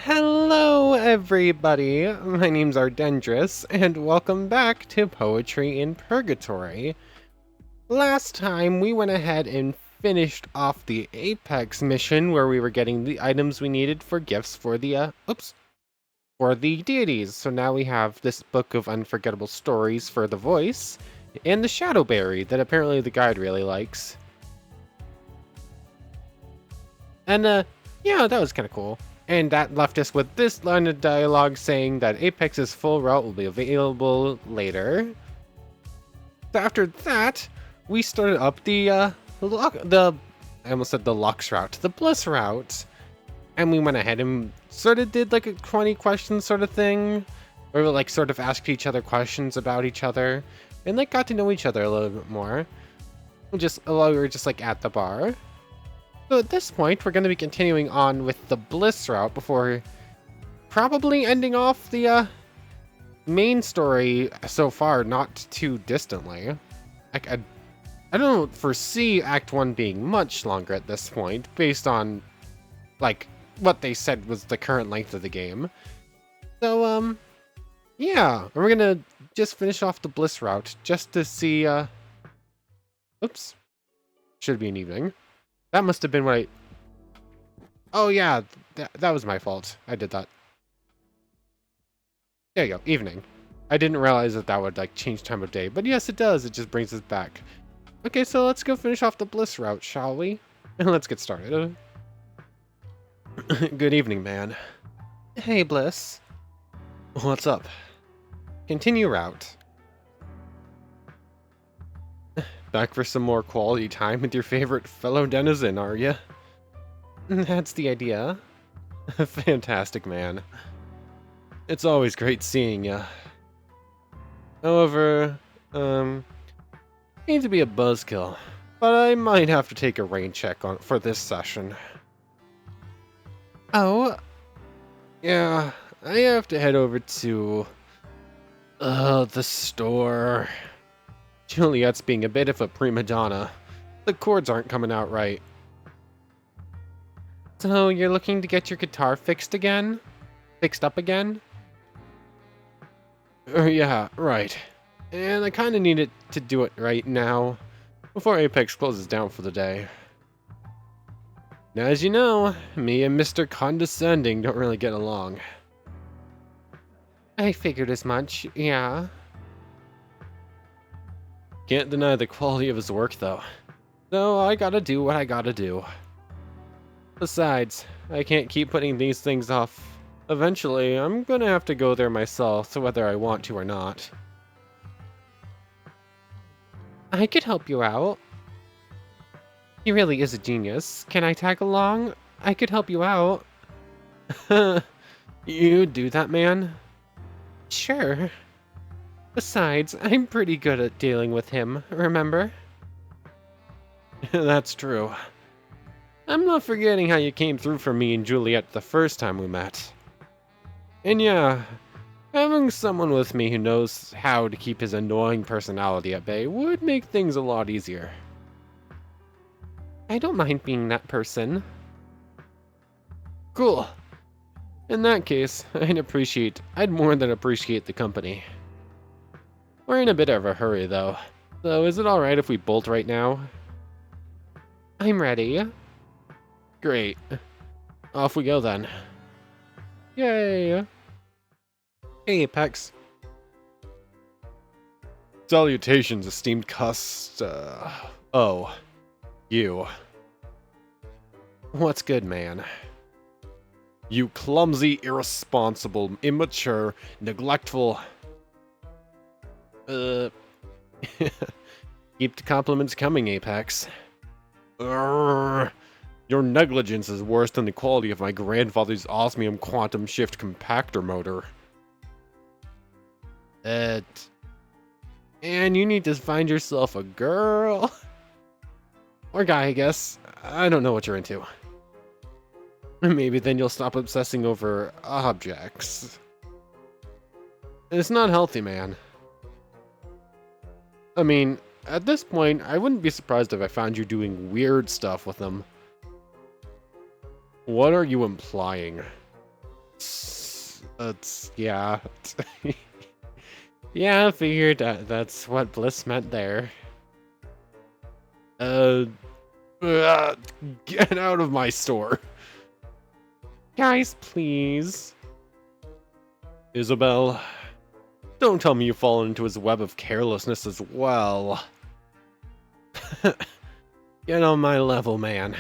Hello, everybody. My name's Ardendris, and welcome back to Poetry in Purgatory. Last time, we went ahead and finished off the Apex mission, where we were getting the items we needed for gifts for the, for the deities. So now we have this book of unforgettable stories for the voice, and the Shadowberry that apparently the guide really likes. And, yeah, that was kind of cool. And that left us with this line of dialogue saying that Apex's full route will be available later. So after that, we started up I almost said the Lux route, the Bliss route. And we went ahead and sort of did like a 20 question sort of thing, where we like sort of asked each other questions about each other, and like got to know each other a little bit more. While we were just like at the bar. So at this point, we're going to be continuing on with the Bliss route before probably ending off the main story so far, not too distantly. I don't foresee Act 1 being much longer at this point, based on, like, what they said was the current length of the game. So, yeah, we're going to just finish off the Bliss route just to see, oops. Should be an evening. That must have been what oh yeah, that was my fault. I did that. There you go, evening. I didn't realize that would like change time of day, but yes it does, it just brings us back. Okay, so let's go finish off the Bliss route, shall we? And let's get started. Good evening, man. Hey, Bliss. What's up? Continue route. Back for some more quality time with your favorite fellow denizen, are ya? That's the idea. Fantastic, man. It's always great seeing ya. However, need to be a buzzkill, but I might have to take a rain check for this session. Oh? Yeah, I have to head over to, the store. Juliet's being a bit of a prima donna. The chords aren't coming out right. So, you're looking to get your guitar fixed again? Fixed up again? Yeah, right. And I kinda need it to do it right now, before Apex closes down for the day. Now, as you know, me and Mr. Condescending don't really get along. I figured as much, yeah. Can't deny the quality of his work, though. So I gotta do what I gotta do. Besides, I can't keep putting these things off. Eventually, I'm gonna have to go there myself, whether I want to or not. I could help you out. He really is a genius. Can I tag along? I could help you out. You do that, man? Sure. Besides, I'm pretty good at dealing with him, remember? That's true. I'm not forgetting how you came through for me and Juliet the first time we met. And yeah, having someone with me who knows how to keep his annoying personality at bay would make things a lot easier. I don't mind being that person. Cool. In that case, I'd more than appreciate the company. We're in a bit of a hurry, though. So is it alright if we bolt right now? I'm ready. Great. Off we go then. Yay! Hey, Apex. Salutations, esteemed oh. You. What's good, man? You clumsy, irresponsible, immature, neglectful... Keep the compliments coming, Apex. Your negligence is worse than the quality of my grandfather's osmium quantum shift compactor motor. And you need to find yourself a girl. Or guy, I guess. I don't know what you're into. Maybe then you'll stop obsessing over objects. It's not healthy, man. I mean, at this point, I wouldn't be surprised if I found you doing weird stuff with them. What are you implying? That's yeah. Yeah, I figured that's what bliss meant there. Uh, get out of my store. Guys, please. Isobel, don't tell me you've fallen into his web of carelessness as well. Get on my level, man.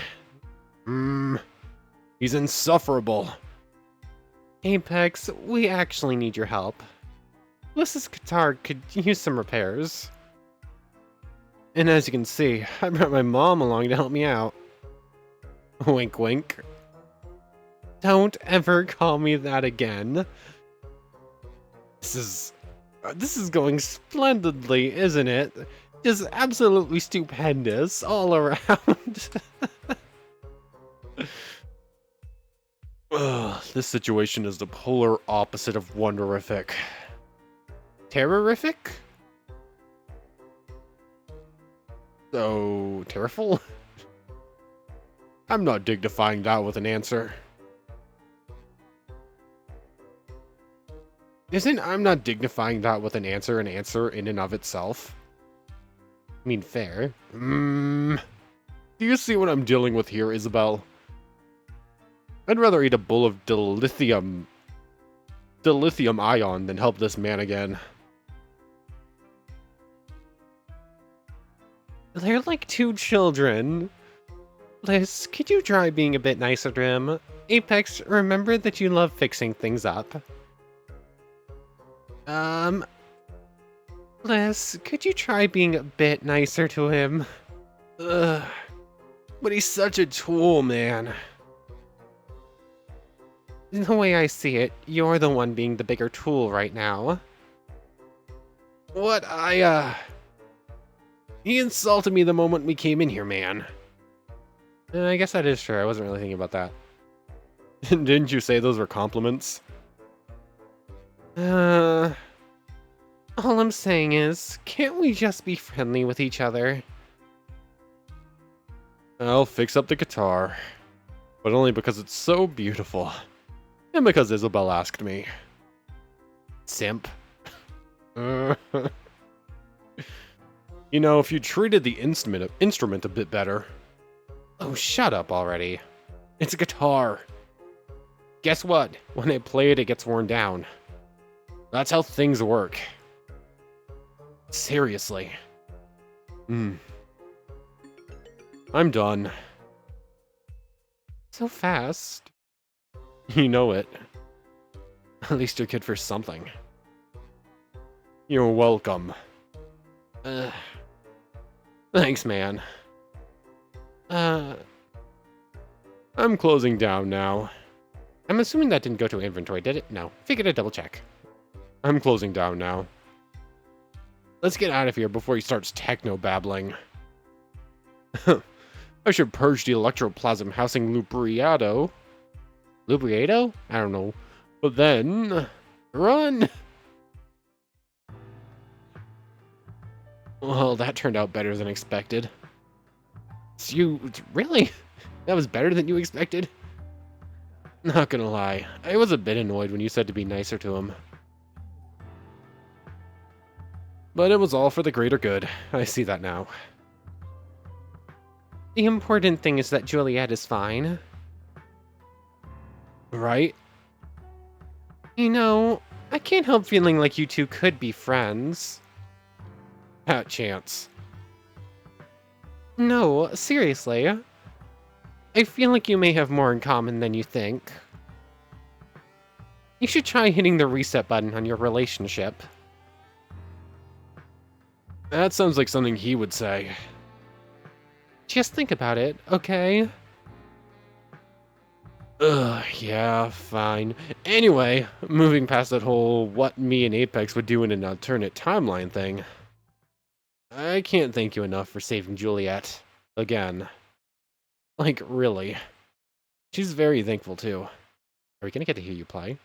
He's insufferable. Apex, we actually need your help. Bliss's guitar could use some repairs. And as you can see, I brought my mom along to help me out. Wink wink. Don't ever call me that again. This is going splendidly, isn't it? Just absolutely stupendous all around. Ugh, this situation is the polar opposite of wonderific. Terrorific? So, terrible? I'm not dignifying that with an answer. I'm not dignifying that with an answer in and of itself? I mean, fair. Do you see what I'm dealing with here, Isobel? I'd rather eat a bowl of dilithium ion than help this man again. They're like two children. Liz, could you try being a bit nicer to him? Apex, remember that you love fixing things up. Liz, could you try being a bit nicer to him? Ugh. But he's such a tool, man. The way I see it, you're the one being the bigger tool right now. What? He insulted me the moment we came in here, man. I guess that is true. I wasn't really thinking about that. Didn't you say those were compliments? All I'm saying is, can't we just be friendly with each other? I'll fix up the guitar. But only because it's so beautiful. And because Isobel asked me. Simp. You know, if you treated the instrument a bit better. Oh, shut up already. It's a guitar. Guess what? When I play it, it gets worn down. That's how things work. Seriously. I'm done. So fast. You know it. At least you're good for something. You're welcome. Thanks, man. I'm closing down now. I'm assuming that didn't go to inventory, did it? No. Figured I'd double check. I'm closing down now. Let's get out of here before he starts techno-babbling. I should purge the electroplasm housing Lubriato. Lubriato? I don't know. But then... run! Well, that turned out better than expected. Really? That was better than you expected? Not gonna lie, I was a bit annoyed when you said to be nicer to him. But it was all for the greater good. I see that now. The important thing is that Juliet is fine. Right? You know, I can't help feeling like you two could be friends. At chance. No, seriously. I feel like you may have more in common than you think. You should try hitting the reset button on your relationship. That sounds like something he would say. Just think about it, okay? Ugh, yeah, fine. Anyway, moving past that whole what me and Apex would do in an alternate timeline thing. I can't thank you enough for saving Juliet. Again. Like, really. She's very thankful, too. Are we gonna get to hear you play?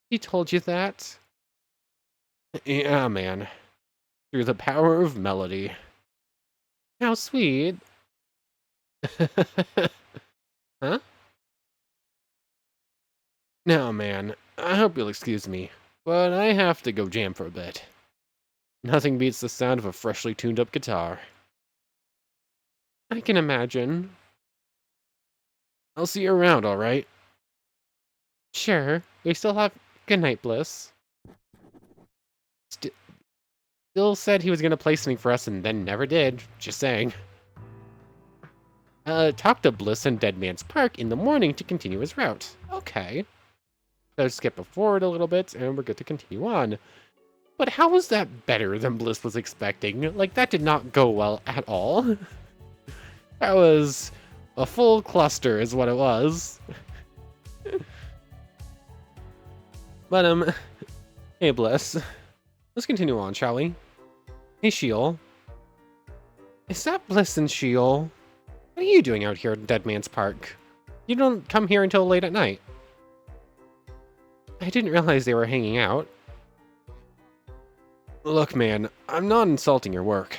He told you that? Yeah, man. Through the power of melody. How sweet. Huh? Now, man, I hope you'll excuse me, but I have to go jam for a bit. Nothing beats the sound of a freshly tuned up guitar. I can imagine. I'll see you around, alright? Sure, we still have good night, Bliss. St Still said he was gonna play something for us and then never did, just saying. Talk to Bliss in Dead Man's Park in the morning to continue his route. Okay. So skip it forward a little bit, and we're good to continue on. But how was that better than Bliss was expecting? Like, that did not go well at all. That was a full cluster is what it was. But, hey Bliss. Let's continue on, shall we? Hey Sheol. Is that Bliss and Sheol? What are you doing out here at Dead Man's Park? You don't come here until late at night. I didn't realize they were hanging out. Look, man, I'm not insulting your work.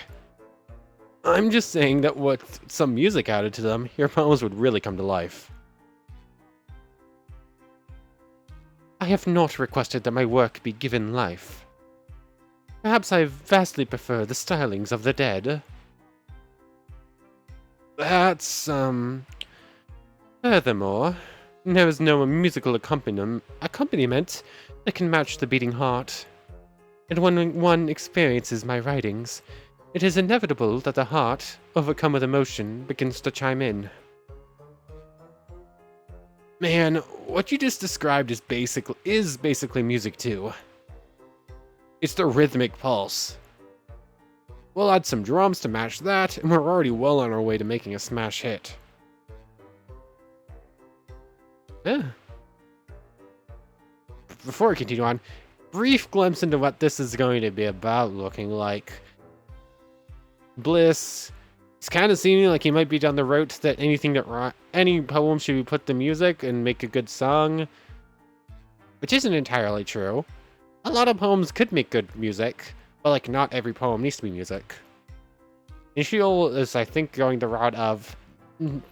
I'm just saying that with some music added to them, your poems would really come to life. I have not requested that my work be given life. Perhaps I vastly prefer the stylings of the dead. That's, Furthermore, there is no musical accompaniment that can match the beating heart. And when one experiences my writings, it is inevitable that the heart, overcome with emotion, begins to chime in. Man, what you just described is basically music too. It's the rhythmic pulse. We'll add some drums to match that, and we're already well on our way to making a smash hit. Yeah. Before we continue on, brief glimpse into what this is going to be about looking like. Bliss is kind of seeming like he might be down the route that any poem should be put to music and make a good song, which isn't entirely true. A lot of poems could make good music, but like not every poem needs to be music. Sheol is, I think, going the route of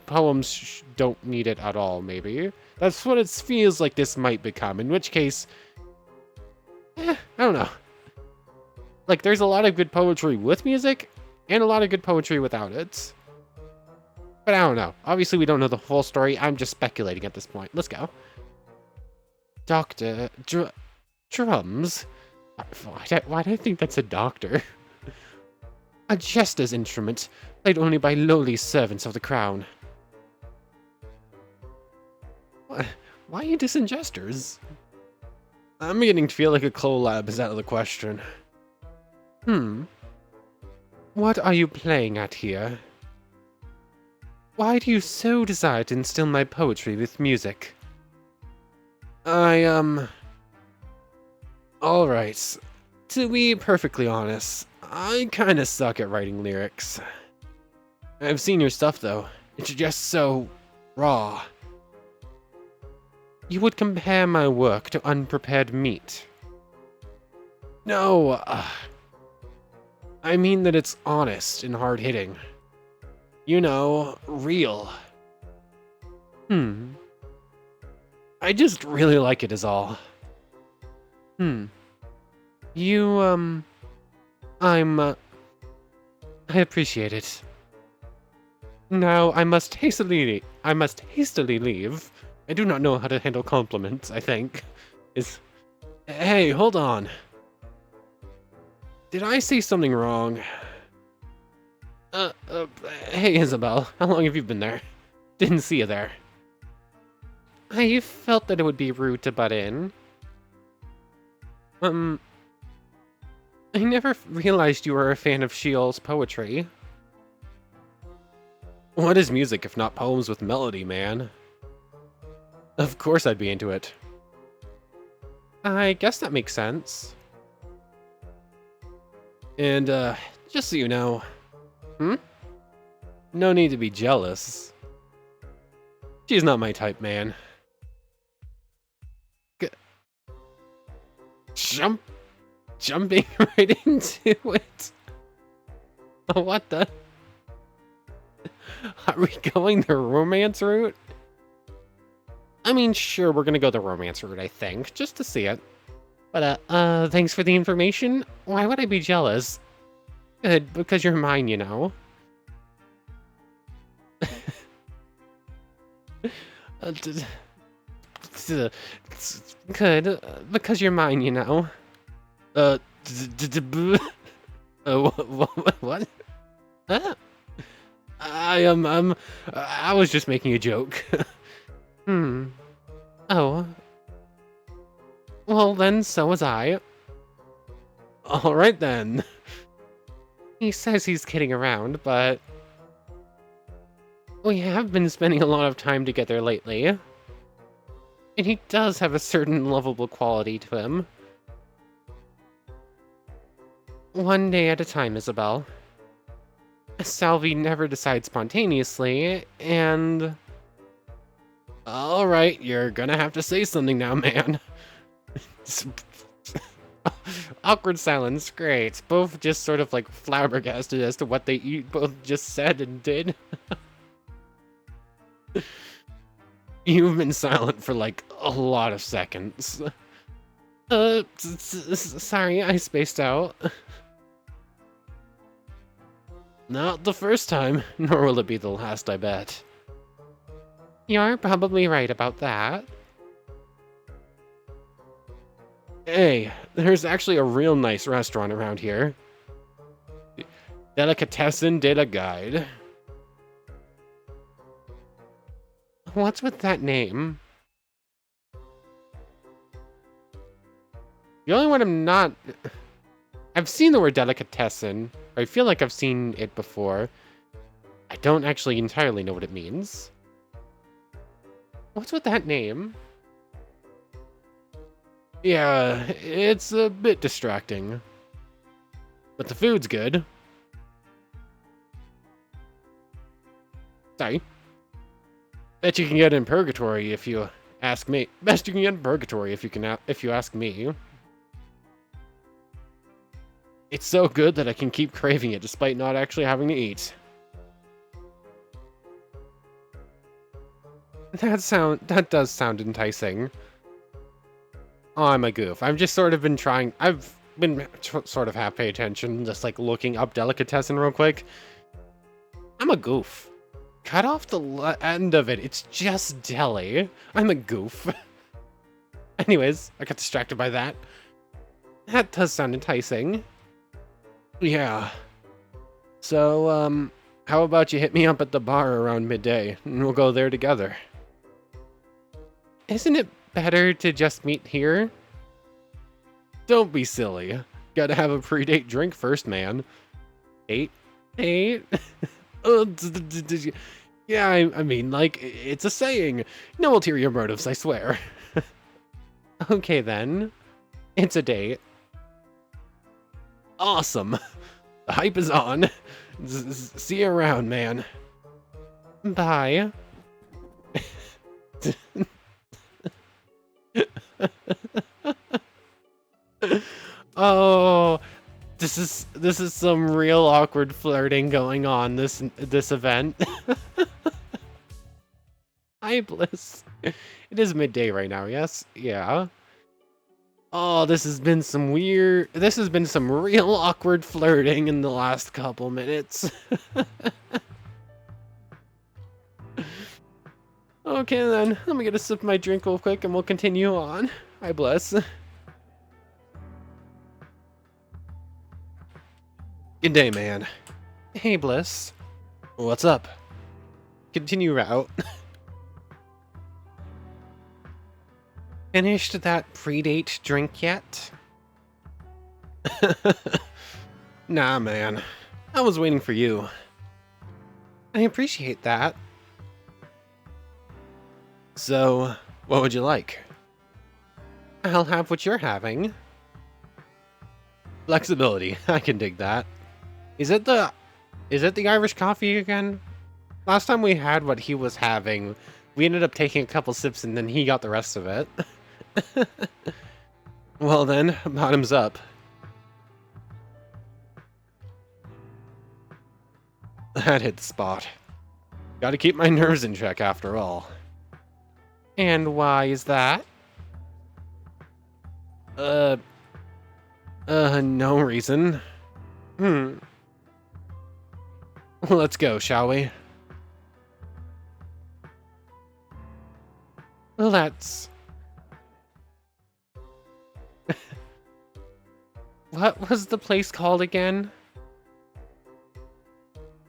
poems don't need it at all, maybe. That's what it feels like this might become, in which case, I don't know. Like, there's a lot of good poetry with music, and a lot of good poetry without it. But I don't know. Obviously, we don't know the full story. I'm just speculating at this point. Let's go. Doctor... drums? Why do I think that's a doctor? A jester's instrument, played only by lowly servants of the crown. Why you dissing jesters? I'm beginning to feel like a collab is out of the question. What are you playing at here? Why do you so desire to instill my poetry with music? Alright. To be perfectly honest, I kinda suck at writing lyrics. I've seen your stuff though. It's just so raw. You would compare my work to unprepared meat. No, I mean that it's honest and hard-hitting. You know, real. I just really like it is all. I appreciate it. Now, I must hastily leave. I do not know how to handle compliments, I think. Hey, hold on. Did I say something wrong? Hey Isobel, how long have you been there? Didn't see you there. I felt that it would be rude to butt in. I never realized you were a fan of Sheol's poetry. What is music if not poems with melody, man? Of course I'd be into it. I guess that makes sense. And, just so you know... No need to be jealous. She's not my type, man. Jumping right into it? What the? Are we going the romance route? I mean, sure, we're gonna go the romance route, I think, just to see it. But, thanks for the information. Why would I be jealous? Good, because you're mine, you know. Uh, d- d- Good, because you're mine, you know. Uh, what? Huh? I was just making a joke. Hmm. Oh. Well, then, so was I. Alright then. He says he's kidding around, but we have been spending a lot of time together lately. And he does have a certain lovable quality to him. One day at a time, Isabel. Salvie never decides spontaneously, and... Alright, you're gonna have to say something now, man. Awkward silence, great. Both just sort of like flabbergasted as to what they both just said and did. You've been silent for like a lot of seconds. Sorry, I spaced out. Not the first time, nor will it be the last, I bet. You're probably right about that. Hey, there's actually a real nice restaurant around here. Delicatessen de la Guide. What's with that name? The only one I'm not... I've seen the word delicatessen. I feel like I've seen it before. I don't actually entirely know what it means. What's with that name? Yeah, it's a bit distracting. But the food's good. Sorry. Bet you can get in Purgatory if you ask me. Best you can get in Purgatory if you ask me. It's so good that I can keep craving it despite not actually having to eat. That does sound enticing. Oh, I'm a goof. I've just sort of been trying... I've been sort of half pay attention, just like looking up delicatessen real quick. I'm a goof. Cut off the end of it. It's just deli. I'm a goof. Anyways, I got distracted by that. That does sound enticing. Yeah. So, how about you hit me up at the bar around midday, and we'll go there together. Isn't it better to just meet here? Don't be silly. Gotta have a pre-date drink first, man. Date? Date? Yeah, I mean, like, it's a saying. No ulterior motives, I swear. Okay, then. It's a date. Awesome. The hype is on. See you around, man. Bye. Oh, this is some real awkward flirting going on this event. Hi, Bliss. It is midday right now, yes? Yeah. Oh, this has been some real awkward flirting in the last couple minutes. Okay then, let me get a sip of my drink real quick and we'll continue on. Hi, Bless. Good day, man. Hey, Bliss. What's up? Continue route. Finished that pre-date drink yet? Nah, man. I was waiting for you. I appreciate that. So, what would you like? I'll have what you're having. Flexibility. I can dig that. Is it the Irish coffee again? Last time we had what he was having, we ended up taking a couple sips and then he got the rest of it. Well then, bottoms up. That hit the spot. Gotta keep my nerves in check after all. And why is that? Uh, no reason. Hmm. Let's go, shall we? Let's... What was the place called again?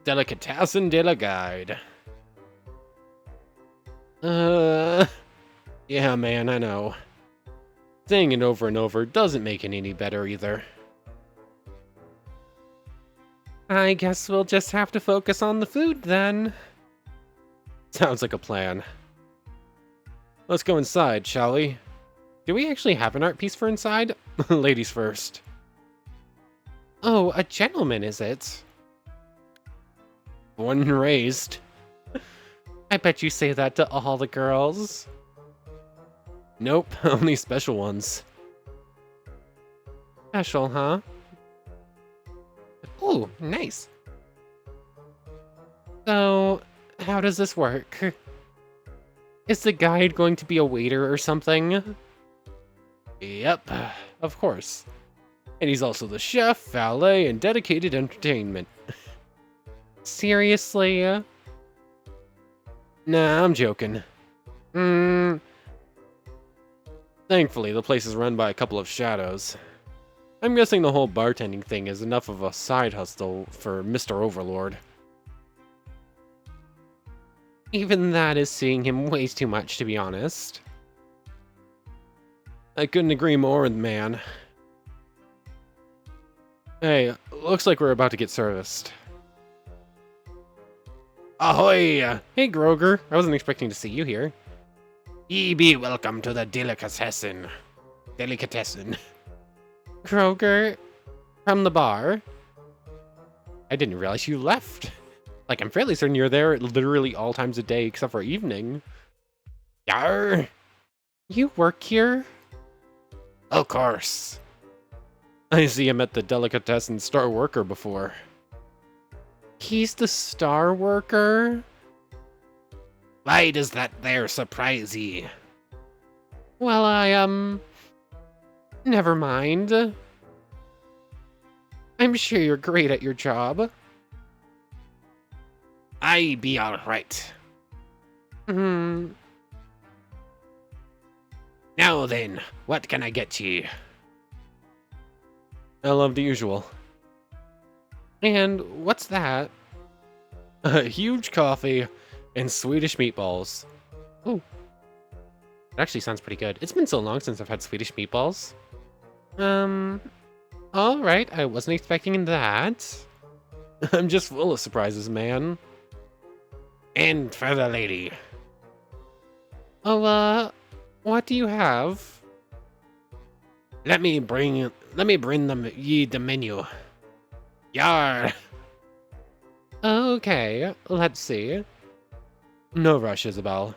Delicatessen de la Guide. Yeah, man, I know. Saying it over and over doesn't make it any better either. I guess we'll just have to focus on the food then. Sounds like a plan. Let's go inside, shall we? Do we actually have an art piece for inside? Ladies first. Oh, a gentleman, is it? Born and raised. I bet you say that to all the girls. Nope, only special ones. Special, huh? Ooh, nice. So, how does this work? Is the guide going to be a waiter or something? Yep, of course. And he's also the chef, valet, and dedicated entertainment. Seriously? Nah, I'm joking. Thankfully, the place is run by a couple of shadows. I'm guessing the whole bartending thing is enough of a side hustle for Mr. Overlord. Even that is seeing him way too much, to be honest. I couldn't agree more with the man. Hey, looks like we're about to get serviced. Ahoy! Hey, Groger. I wasn't expecting to see you here. Ye be welcome to the delicatessen. Groger, from the bar? I didn't realize you left. Like, I'm fairly certain you're there at literally all times of day except for evening. Yar! You work here? Of course. I see him at the delicatessen star worker before. He's the star worker? Why does that there surprise ye? Well, never mind. I'm sure you're great at your job. I be alright. Now then, what can I get ye? I love the usual. And what's that? A huge coffee and Swedish meatballs. Ooh. It actually sounds pretty good. It's been so long since I've had Swedish meatballs. Alright, I wasn't expecting that. I'm just full of surprises, man. And for the lady. Oh, what do you have? Let me bring them ye the menu. Yar. Okay, let's see. No rush, Isobel.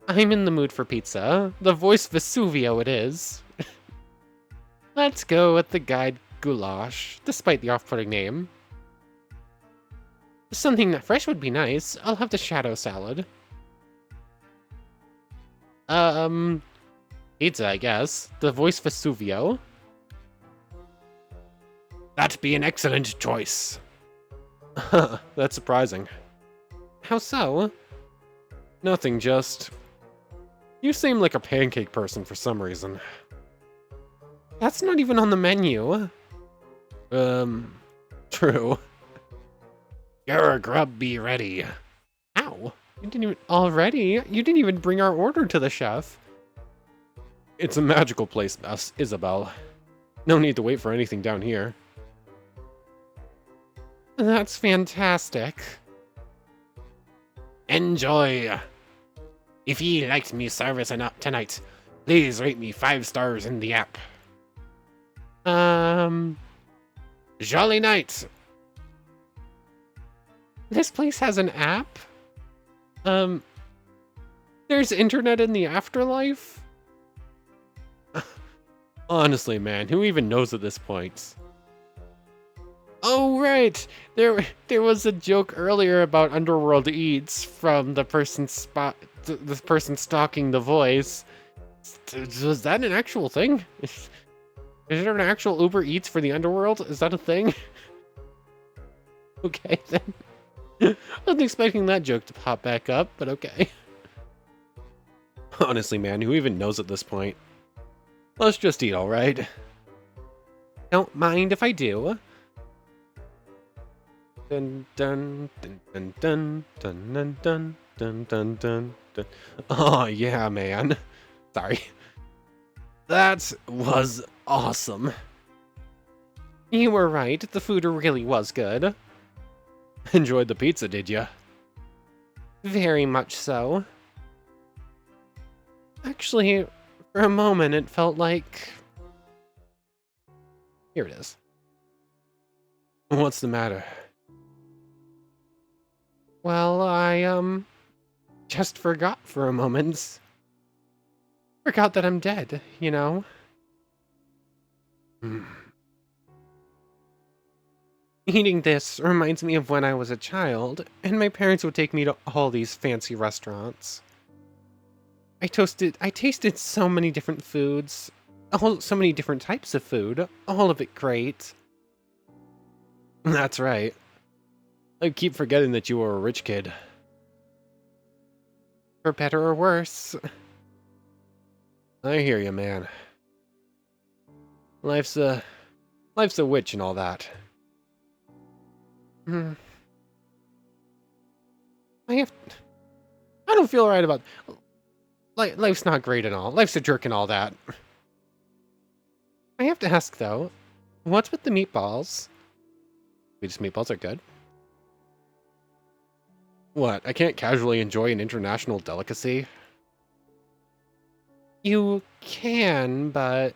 I'm in the mood for pizza. The voice Vesuvio it is. Let's go with the guide goulash, despite the off-putting name. Something that fresh would be nice. I'll have the shadow salad. Pizza, I guess. The voice Vesuvio. That'd be an excellent choice. That's surprising. How so? Nothing, just... You seem like a pancake person for some reason. That's not even on the menu. True. Your grub be ready. Ow. You didn't even... Already? You didn't even bring our order to the chef. It's a magical place, Isobel. No need to wait for anything down here. That's fantastic. Enjoy. If ye liked me service enough tonight, please rate me 5 stars in the app. Jolly night. This place has an app? There's internet in the afterlife? Honestly, man, who even knows at this point? Oh, right! There was a joke earlier about Underworld Eats from the the person stalking the voice. Was that an actual thing? Is there an actual Uber Eats for the Underworld? Is that a thing? Okay, then. I wasn't expecting that joke to pop back up, but okay. Honestly, man, who even knows at this point? Let's just eat, alright? Don't mind if I do. Dun dun dun dun dun dun dun dun dun dun dun dun. Oh yeah, man. Sorry. That was awesome. You were right, the food really was good. Enjoyed the pizza, did ya? Very much so. Actually, for a moment it felt like... Here it is. What's the matter? Well, I, just forgot for a moment. Forgot that I'm dead, you know? Eating this reminds me of when I was a child, and my parents would take me to all these fancy restaurants. I tasted so many different foods, so many different types of food, all of it great. That's right. I keep forgetting that you were a rich kid. For better or worse. I hear you, man. Life's a witch and all that. I don't feel right about... life's not great and all. Life's a jerk and all that. I have to ask, though, what's with the meatballs? These meatballs are good. What, I can't casually enjoy an international delicacy? You can, but...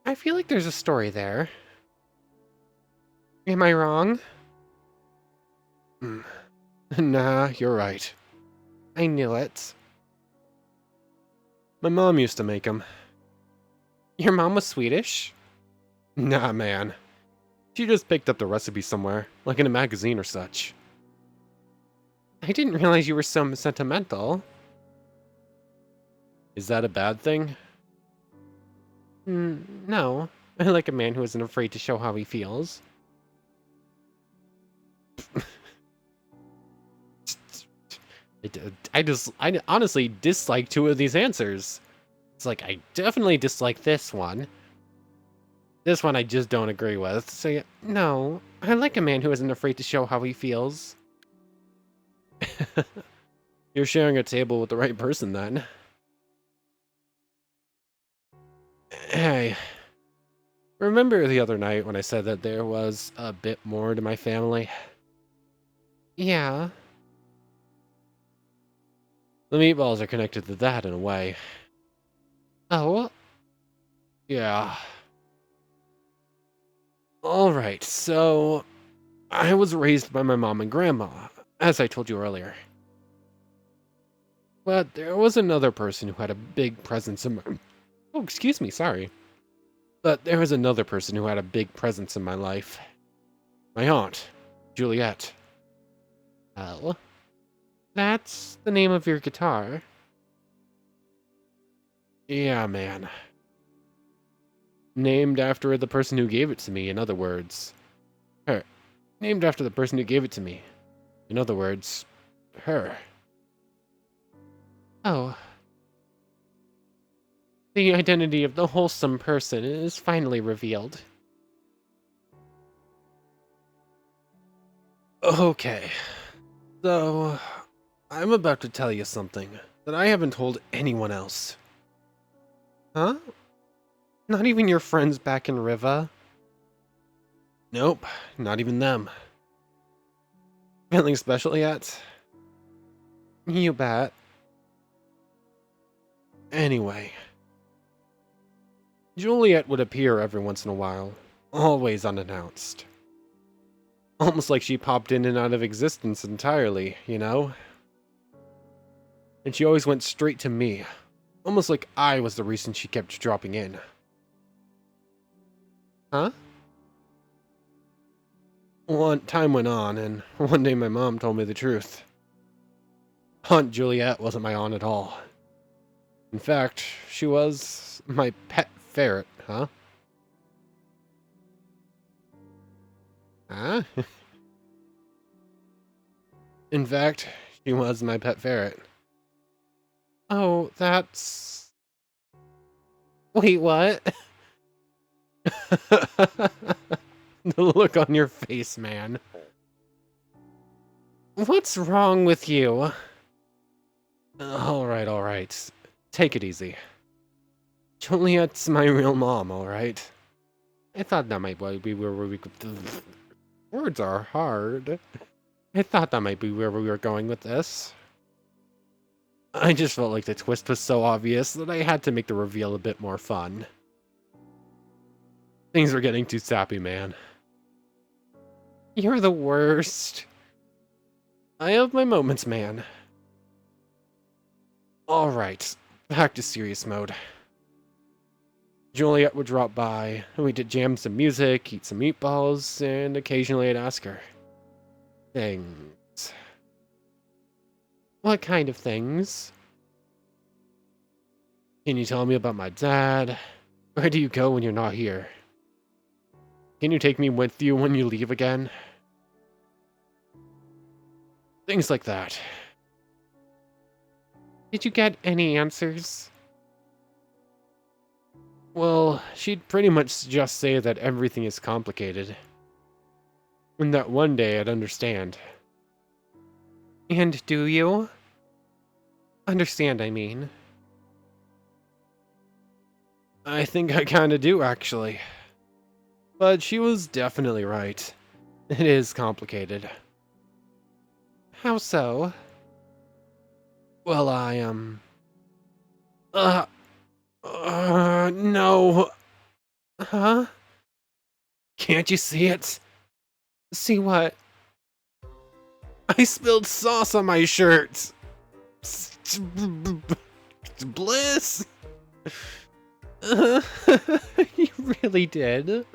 I feel like there's a story there. Am I wrong? Nah, you're right. I knew it. My mom used to make them. Your mom was Swedish? Nah, man. She just picked up the recipe somewhere, like in a magazine or such. I didn't realize you were so sentimental. Is that a bad thing? No. I like a man who isn't afraid to show how he feels. I honestly dislike two of these answers. It's like, I definitely dislike this one. This one I just don't agree with. So yeah, no, I like a man who isn't afraid to show how he feels. You're sharing a table with the right person then. Hey, remember the other night when I said that there was a bit more to my family? Yeah. The meatballs are connected to that in a way. Oh? Yeah. Alright, so... I was raised by my mom and grandma, as I told you earlier. But there was another person who had a big presence in my... Oh, excuse me, sorry. But there was another person who had a big presence in my life. My aunt, Juliet. Oh? That's the name of your guitar? Yeah, man. Named after the person who gave it to me, in other words. Her. Named after the person who gave it to me. In other words, her. Oh. The identity of the wholesome person is finally revealed. Okay. So, I'm about to tell you something that I haven't told anyone else. Huh? Not even your friends back in Riva? Nope, not even them. Feeling special yet? You bet. Anyway. Juliet would appear every once in a while, always unannounced. Almost like she popped in and out of existence entirely, you know? And she always went straight to me, almost like I was the reason she kept dropping in. Huh? One time went on, and one day my mom told me the truth. Aunt Juliet wasn't my aunt at all. In fact, she was my pet ferret, huh? Huh? In fact, she was my pet ferret. Oh, that's... Wait, what? The look on your face, man. What's wrong with you? Alright. Take it easy. Juliet's my real mom, alright? I thought that might be where we could... Words are hard. I thought that might be where we were going with this. I just felt like the twist was so obvious that I had to make the reveal a bit more fun. Things were getting too sappy, man. You're the worst. I have my moments, man. Alright, back to serious mode. Juliet would drop by, and we did jam some music, eat some meatballs, and occasionally I'd ask her things. What kind of things? Can you tell me about my dad? Where do you go when you're not here? Can you take me with you when you leave again? Things like that. Did you get any answers? Well, she'd pretty much just say that everything is complicated. And that one day I'd understand. And do you? Understand, I mean. I think I kinda do, actually. But she was definitely right. It is complicated. How so? Well, no. Huh? Can't you see it? See what? I spilled sauce on my shirt. Bliss. You really did.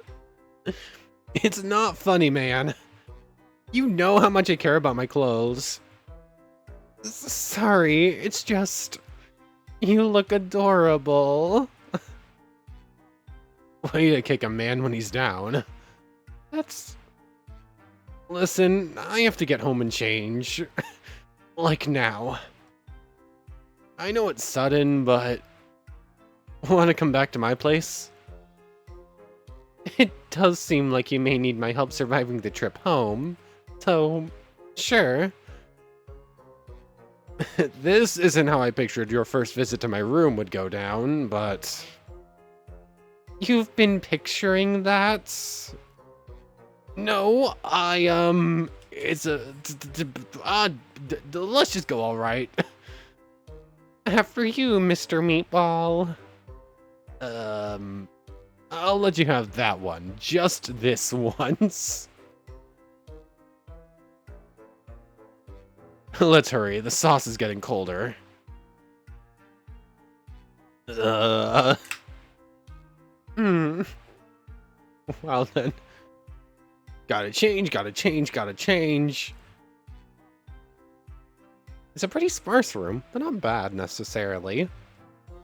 It's not funny, man. You know how much I care about my clothes. Sorry, it's just... You look adorable. Way to kick a man when he's down. That's... Listen, I have to get home and change. Like now. I know it's sudden, but... Want to come back to my place? It does seem like you may need my help surviving the trip home. So, sure. This isn't how I pictured your first visit to my room would go down, but... You've been picturing that? No, it's a... let's just go, alright. After you, Mr. Meatball. I'll let you have that one. Just this once. Let's hurry. The sauce is getting colder. Well then. Gotta change. It's a pretty sparse room, but not bad necessarily.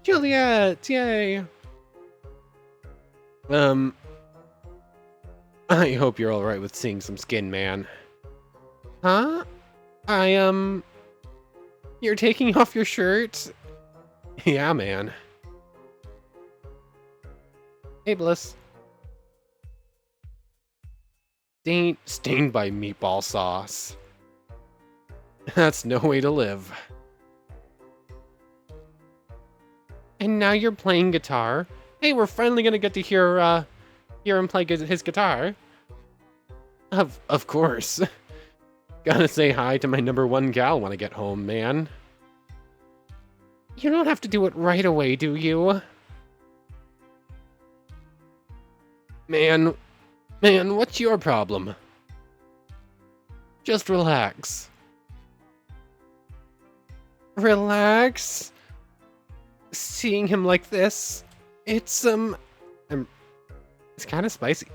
Juliet! Yay! I hope you're alright with seeing some skin, man. Huh? You're taking off your shirt? Yeah, man. Hey, Bliss. Stained by meatball sauce. That's no way to live. And now you're playing guitar? Hey, we're finally gonna get to hear him play his guitar. Of course. Gotta say hi to my #1 gal when I get home, man. You don't have to do it right away, do you? Man, what's your problem? Just relax. Relax? Seeing him like this, it's kind of spicy.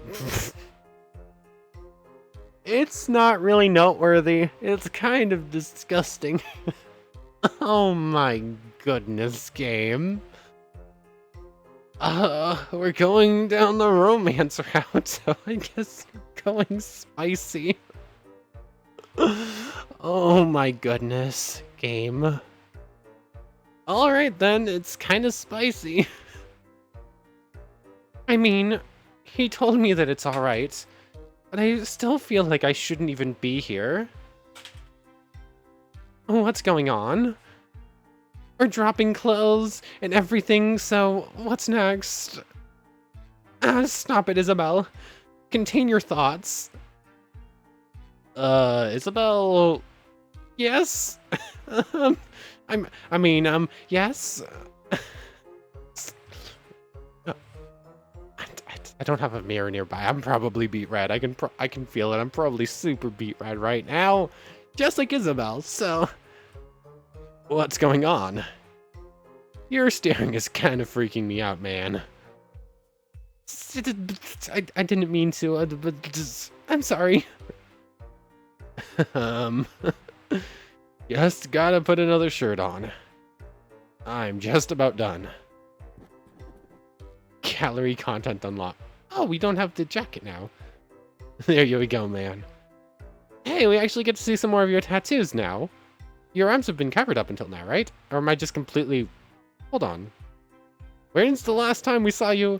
It's not really noteworthy. It's kind of disgusting. Oh my goodness, game. We're going down the romance route, so I guess we're going spicy. Oh my goodness, game. Alright then, it's kind of spicy. I mean, he told me that it's alright, but I still feel like I shouldn't even be here. What's going on? We're dropping clothes and everything, so what's next? Stop it, Isobel. Contain your thoughts. Isobel... Yes? Yes? I don't have a mirror nearby. I'm probably beet red. I can feel it. I'm probably super beet red right now. Just like Isobel, so... What's going on? Your staring is kind of freaking me out, man. I didn't mean to, but I'm sorry. Just gotta put another shirt on. I'm just about done. Gallery content unlocked. Oh, we don't have the jacket now. There you go, man. Hey, we actually get to see some more of your tattoos now. Your arms have been covered up until now, right? Or am I just completely... Hold on. When's the last time we saw you?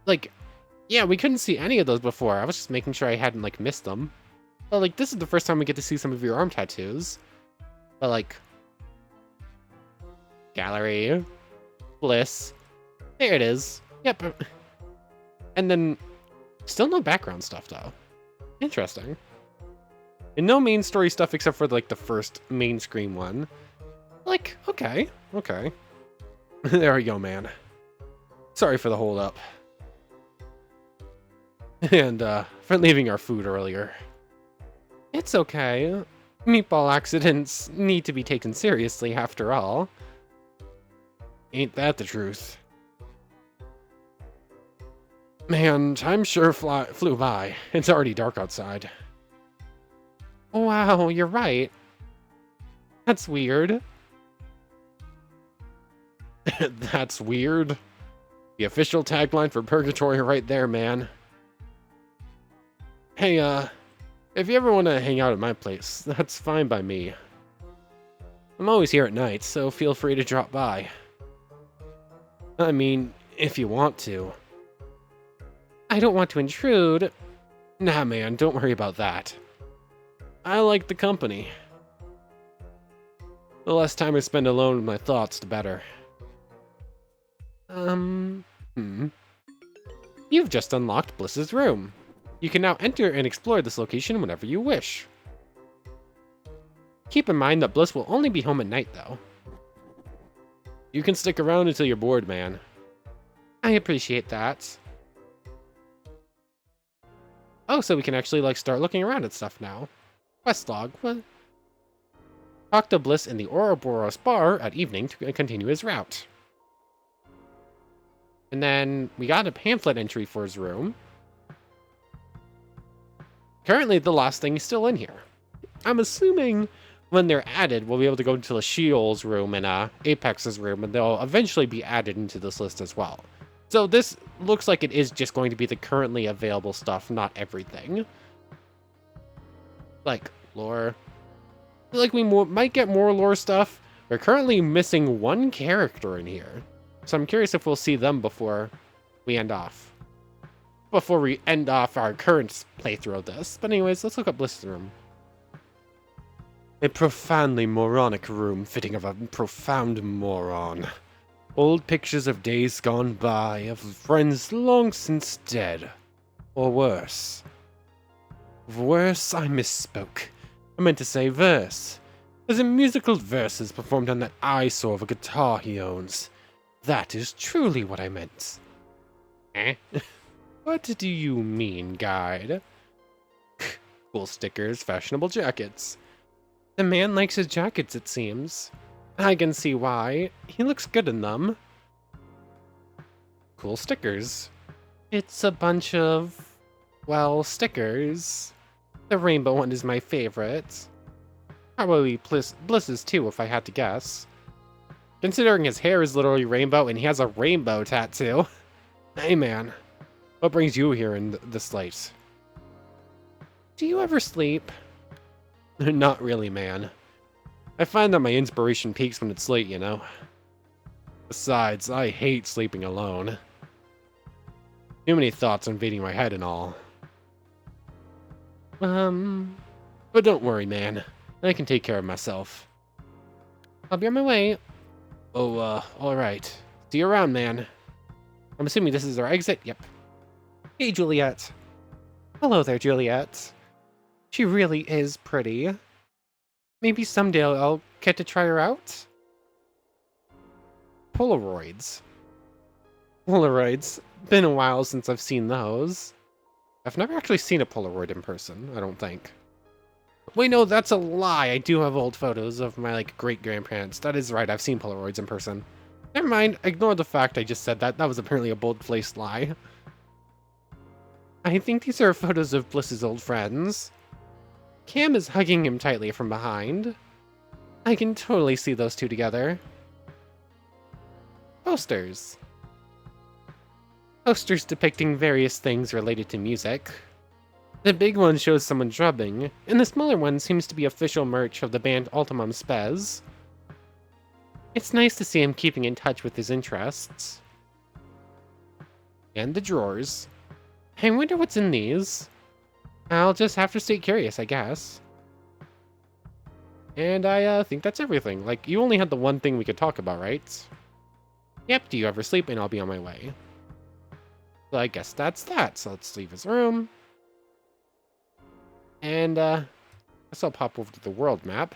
Like, yeah, we couldn't see any of those before. I was just making sure I hadn't, like, missed them. But, like, this is the first time we get to see some of your arm tattoos. But, like... Gallery. Bliss. There it is. Yep. And then... Still no background stuff, though. Interesting. And no main story stuff except for, like, the first main screen one. Like, okay. Okay. There we go, man. Sorry for the hold up. And, for leaving our food earlier. It's okay. Meatball accidents need to be taken seriously, after all. Ain't that the truth? Man, time sure flew by. It's already dark outside. Wow, you're right. That's weird. That's weird. The official tagline for Purgatory right there, man. Hey, if you ever want to hang out at my place, that's fine by me. I'm always here at night, so feel free to drop by. I mean, if you want to. I don't want to intrude. Nah, man, don't worry about that. I like the company. The less time I spend alone with my thoughts, the better. You've just unlocked Bliss's room. You can now enter and explore this location whenever you wish. Keep in mind that Bliss will only be home at night, though. You can stick around until you're bored, man. I appreciate that. Oh, so we can actually, like, start looking around at stuff now. Quest log. What? Talk to Bliss in the Ouroboros bar at evening to continue his route. And then we got a pamphlet entry for his room. Currently, the last thing is still in here. I'm assuming when they're added, we'll be able to go into the Sheol's room and Apex's room, and they'll eventually be added into this list as well. So this looks like it is just going to be the currently available stuff, not everything. Like, lore. I feel like we might get more lore stuff. We're currently missing one character in here. So I'm curious if we'll see them before we end off. Before we end off our current playthrough of this. But anyways, let's look up Bliss's room. A profoundly moronic room fitting of a profound moron. Old pictures of days gone by, of friends long since dead. Or worse. Worse, I misspoke. I meant to say verse. As in musical verses performed on that eyesore of a guitar he owns. That is truly what I meant. Eh? What do you mean, guide? Cool stickers, fashionable jackets. The man likes his jackets, it seems. I can see why. He looks good in them. Cool stickers. It's a bunch of Well, stickers. The rainbow one is my favorite. Probably Bliss's too, if I had to guess. Considering his hair is literally rainbow and he has a rainbow tattoo. Hey man, what brings you here in this late? Do you ever sleep? Not really, man. I find that my inspiration peaks when it's late, you know? Besides, I hate sleeping alone. Too many thoughts invading my head and all. But don't worry, man. I can take care of myself. I'll be on my way. Oh, alright. See you around, man. I'm assuming this is our exit? Yep. Hey, Juliet. Hello there, Juliet. She really is pretty. Maybe someday I'll get to try her out? Polaroids. Polaroids. Been a while since I've seen those. I've never actually seen a Polaroid in person, I don't think. Wait, no, that's a lie. I do have old photos of my, like, great-grandparents. That is right, I've seen Polaroids in person. Never mind, ignore the fact I just said that. That was apparently a bold-faced lie. I think these are photos of Bliss's old friends. Cam is hugging him tightly from behind. I can totally see those two together. Posters. Posters depicting various things related to music. The big one shows someone drumming, and the smaller one seems to be official merch of the band Ultimum Spes. It's nice to see him keeping in touch with his interests. And the drawers. I wonder what's in these. I'll just have to stay curious, I guess. And I think that's everything. Like, you only had the one thing we could talk about, right? Yep, do you ever sleep? And I'll be on my way. So I guess that's that. So let's leave his room. And, I guess I'll pop over to the world map.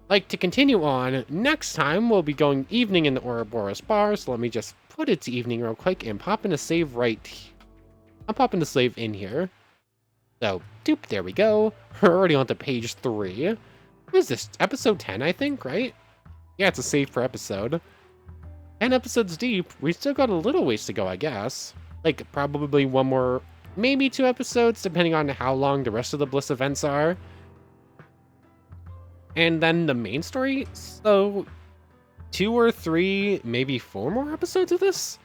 Like, to continue on, next time we'll be going evening in the Ouroboros bar, so let me just put it to evening real quick and pop in a save right. I'm popping the save in here. So, doop, there we go. We're already on to page 3. What is this? Episode 10, I think, right? Yeah, it's a save per episode. 10 episodes deep. We still got a little ways to go, I guess. Like, probably one more, maybe 2 episodes, depending on how long the rest of the Bliss events are. And then the main story, so 2 or 3, maybe 4 more episodes of this?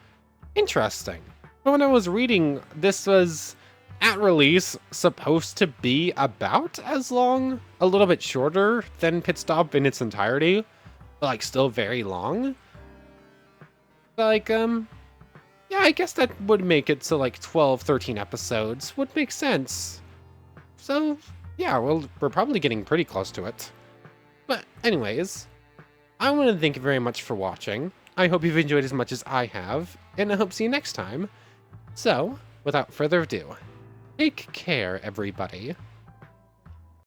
Interesting. But when I was reading, this was, at release, supposed to be about as long, a little bit shorter than Pitstop in its entirety, but like still very long. Like, yeah, I guess that would make it so like 12, 13 episodes would make sense. So, yeah, well, we're probably getting pretty close to it. But anyways, I want to thank you very much for watching. I hope you've enjoyed as much as I have, and I hope to see you next time. So, without further ado, take care, everybody.